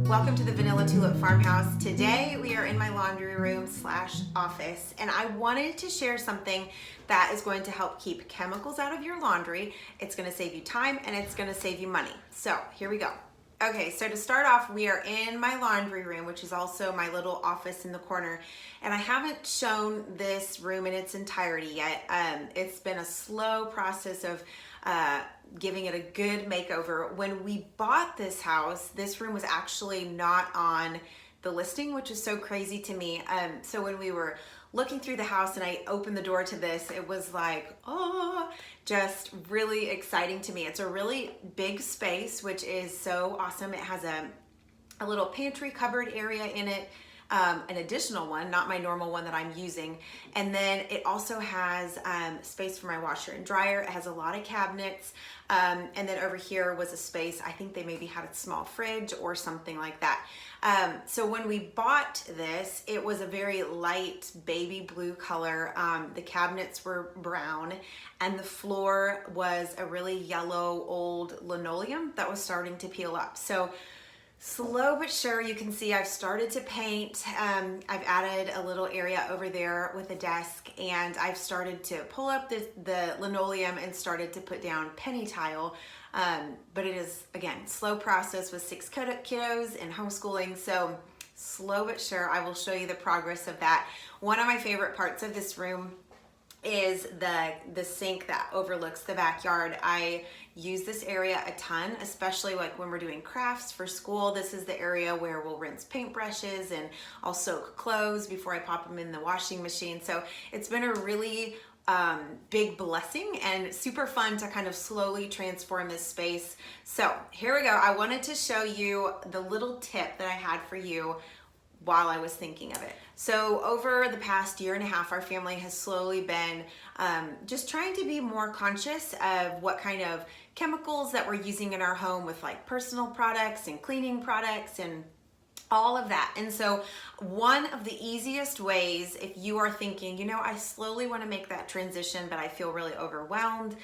Welcome to the Vanilla Tulip Farmhouse. Today we are in my laundry room / office, and I wanted to share something that is going to help keep chemicals out of your laundry. It's going to save you time and it's going to save you money. So here we go. Okay, so to start off, we are in my laundry room, which is also my little office in the corner. And I haven't shown this room in its entirety yet. It's been a slow process of giving it a good makeover. When we bought this house, this room was actually not on the listing, which is so crazy to me. So when we were looking through the house and I opened the door to this, it was like, oh, just really exciting to me. It's a really big space, which is so awesome. It has a little pantry cupboard area in it, an additional one, not my normal one that I'm using. And then it also has space for my washer and dryer. It has a lot of cabinets. And then over here was a space, I think they maybe had a small fridge or something like that. So when we bought this, it was a very light baby blue color. The cabinets were brown and the floor was a really yellow old linoleum that was starting to peel up. So slow but sure, you can see I've started to paint. I've added a little area over there with a desk, and I've started to pull up the linoleum and started to put down penny tile. But it is, again, slow process with 6 kiddos and homeschooling. So slow but sure, I will show you the progress of that. One of my favorite parts of this room is the sink that overlooks the backyard. I use this area a ton, especially like when we're doing crafts for school. This is the area where we'll rinse paintbrushes and I'll soak clothes before I pop them in the washing machine. So it's been a really big blessing and super fun to kind of slowly transform this space. So here we go. I wanted to show you the little tip that I had for you while I was thinking of it. So over the past year and a half, our family has slowly been just trying to be more conscious of what kind of chemicals that we're using in our home with like personal products and cleaning products and all of that. And so one of the easiest ways, if you are thinking, you know, I slowly want to make that transition, but I feel really overwhelmed,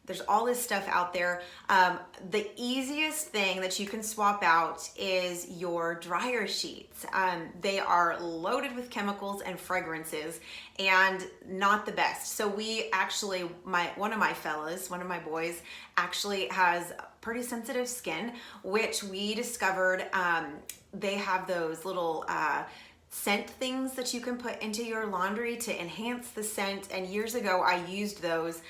there's all this stuff out there. The easiest thing that you can swap out is your dryer sheets. They are loaded with chemicals and fragrances and not the best. So we actually, one of my boys actually has pretty sensitive skin, which we discovered they have those little scent things that you can put into your laundry to enhance the scent. And years ago I used those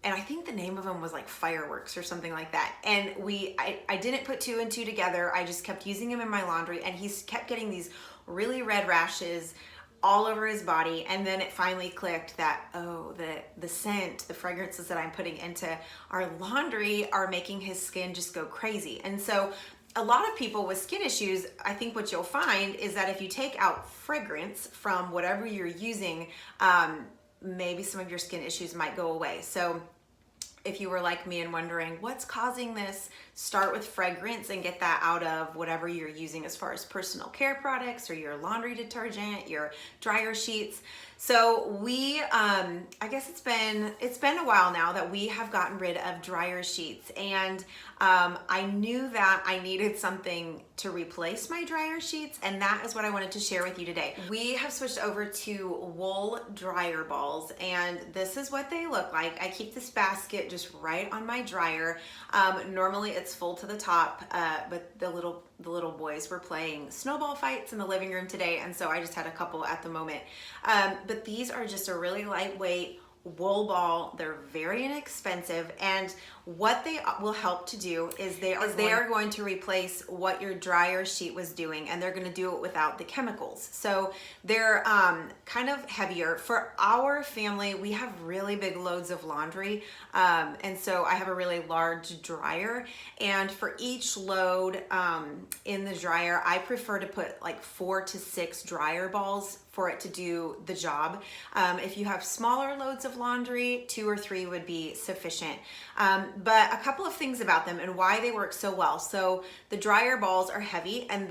and I think the name of them was like Fireworks or something like that. And I didn't put 2 and 2 together. I just kept using them in my laundry, and he's kept getting these really red rashes all over his body. And then it finally clicked that, oh, the scent, the fragrances that I'm putting into our laundry are making his skin just go crazy. And so a lot of people with skin issues, I think what you'll find is that if you take out fragrance from whatever you're using, maybe some of your skin issues might go away. So if you were like me and wondering what's causing this, start with fragrance and get that out of whatever you're using as far as personal care products or your laundry detergent, your dryer sheets. So we, I guess it's been a while now that we have gotten rid of dryer sheets, and I knew that I needed something to replace my dryer sheets, and that is what I wanted to share with you today. We have switched over to wool dryer balls, and this is what they look like. I keep this basket just right on my dryer. Normally it's full to the top, but the little boys were playing snowball fights in the living room today, and so I just had a couple at the moment. But these are just a really lightweight wool ball. They're very inexpensive, and what they will help to do is they are going to replace what your dryer sheet was doing, and they're going to do it without the chemicals. So they're kind of heavier. For our family, we have really big loads of laundry, and so I have a really large dryer, and for each load in the dryer, I prefer to put like 4 to 6 dryer balls for it to do the job. If you have smaller loads of laundry, 2 or 3 would be sufficient. But a couple of things about them and why they work so well. So the dryer balls are heavy, and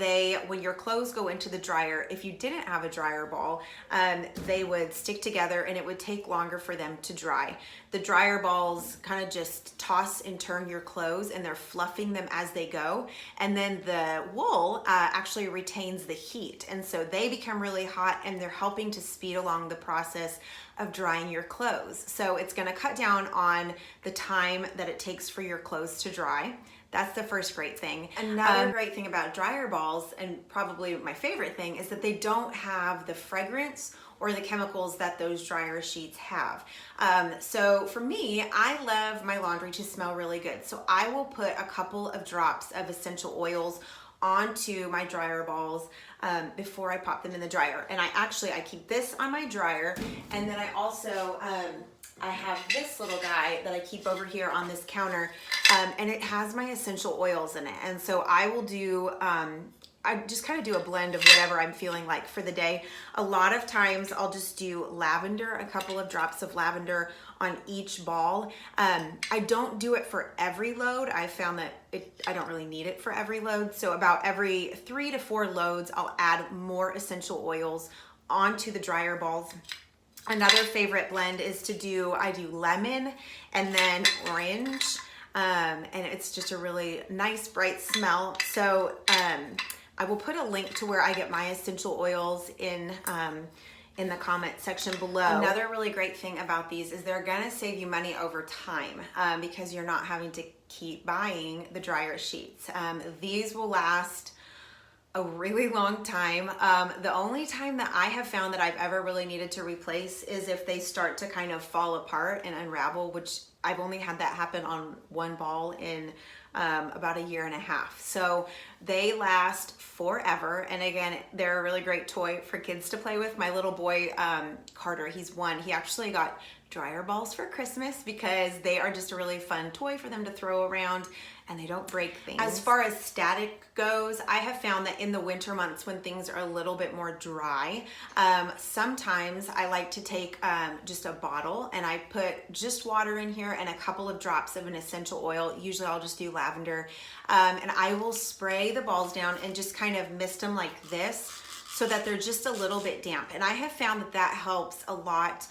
when your clothes go into the dryer, if you didn't have a dryer ball, they would stick together and it would take longer for them to dry. The dryer balls kind of just toss and turn your clothes, and they're fluffing them as they go. And then the wool actually retains the heat. And so they become really hot, and they're helping to speed along the process of drying your clothes. So it's gonna cut down on the time that it takes for your clothes to dry. That's the first great thing. Another great thing about dryer balls, and probably my favorite thing, is that they don't have the fragrance or the chemicals that those dryer sheets have. So for me, I love my laundry to smell really good. So I will put a couple of drops of essential oils onto my dryer balls before I pop them in the dryer. And I keep this on my dryer, and then I also I have this little guy that I keep over here on this counter, and it has my essential oils in it. And so I will do I just kind of do a blend of whatever I'm feeling like for the day. A lot of times I'll just do lavender, a couple of drops of lavender on each ball. I don't do it for every load. I found that I don't really need it for every load. So about every 3 to 4 loads, I'll add more essential oils onto the dryer balls. Another favorite blend is I do lemon and then orange. And it's just a really nice bright smell. So I will put a link to where I get my essential oils in the comment section below. Another really great thing about these is they're gonna save you money over time because you're not having to keep buying the dryer sheets. These will last a really long time. The only time that I have found that I've ever really needed to replace is if they start to kind of fall apart and unravel, which I've only had that happen on one ball in about 1.5 years. So they last forever. And again, they're a really great toy for kids to play with. My little boy, Carter, he's 1. He actually got dryer balls for Christmas because they are just a really fun toy for them to throw around, and they don't break things. As far as static goes, I have found that in the winter months when things are a little bit more dry, sometimes I like to take just a bottle and I put just water in here and a couple of drops of an essential oil. Usually I'll just do lavender, and I will spray the balls down and just kind of mist them like this so that they're just a little bit damp. And I have found that helps a lot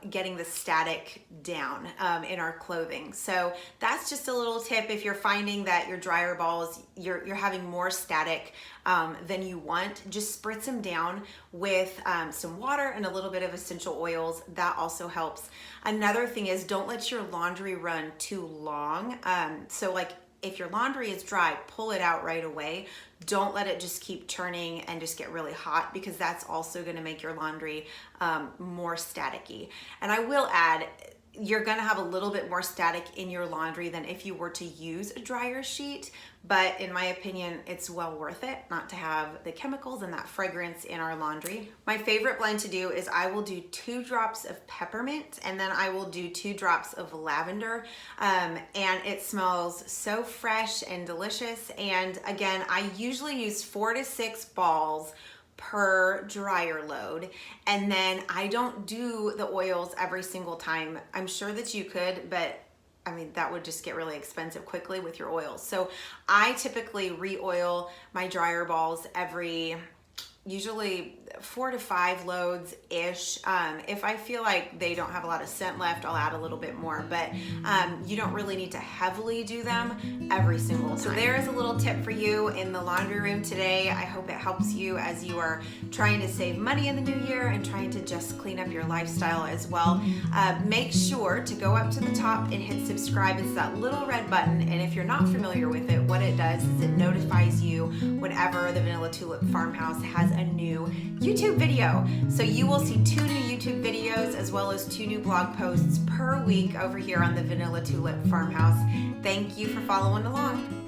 getting the static down in our clothing. So that's just a little tip if you're finding that your dryer balls, you're having more static than you want. Just spritz them down with some water and a little bit of essential oils. That also helps. Another thing is, don't let your laundry run too long. So like, if your laundry is dry, pull it out right away. Don't let it just keep turning and just get really hot, because that's also going to make your laundry more staticky. And I will add, you're going to have a little bit more static in your laundry than if you were to use a dryer sheet, but in my opinion, it's well worth it not to have the chemicals and that fragrance in our laundry. My favorite blend to do is I will do 2 drops of peppermint, and then I will do 2 drops of lavender, and it smells so fresh and delicious. And again, I usually use 4 to 6 balls per dryer load, and then I don't do the oils every single time. I'm sure that you could, but I mean, that would just get really expensive quickly with your oils. So I typically re-oil my dryer balls every, usually 4 to 5 loads ish. If I feel like they don't have a lot of scent left, I'll add a little bit more, but you don't really need to heavily do them every single time. So there's a little tip for you in the laundry room today. I hope it helps you as you are trying to save money in the new year and trying to just clean up your lifestyle as well. Make sure to go up to the top and hit subscribe. It's that little red button, and if you're not familiar with it, what it does is it notifies you whenever the Vanilla Tulip Farmhouse has a new YouTube video. So you will see 2 new YouTube videos as well as 2 new blog posts per week over here on the Vanilla Tulip Farmhouse. Thank you for following along.